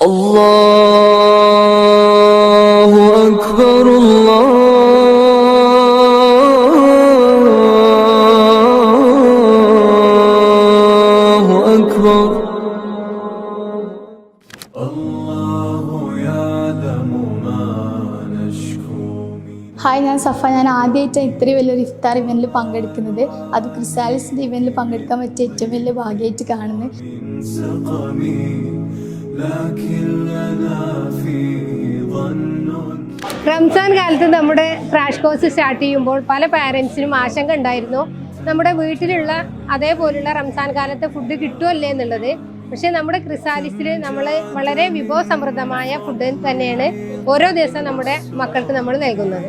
അല്ലാഹു അക്ബർ അല്ലാഹു അക്ബർ. ഹായ്, ഞാൻ സഫ. ഞാൻ ആദ്യമായിട്ടാണ് ഇത്രയും വലിയൊരു ഇഫ്താർ ഇവൻറ്റിൽ പങ്കെടുക്കുന്നത്. അത് ക്രിസാലിസിൻ്റെ ഇവൻറ്റിൽ പങ്കെടുക്കാൻ പറ്റിയ ഏറ്റവും വലിയ ഭാഗ്യമായിട്ട് കാണുന്നത്. റംസാൻ കാലത്ത് നമ്മുടെ ക്രാഷ് കോഴ്സ് സ്റ്റാർട്ട് ചെയ്യുമ്പോൾ പല പാരൻസിനും ആശങ്ക ഉണ്ടായിരുന്നു, നമ്മുടെ വീട്ടിലുള്ള അതേപോലുള്ള റംസാൻ കാലത്ത് ഫുഡ് കിട്ടുമല്ലേ എന്നുള്ളത്. പക്ഷെ നമ്മുടെ ക്രിസാലിസിൽ നമ്മൾ വളരെ വിഭവസമൃദ്ധമായ ഫുഡ് തന്നെയാണ് ഓരോ ദിവസം നമ്മുടെ മക്കൾക്ക് നമ്മൾ നൽകുന്നത്.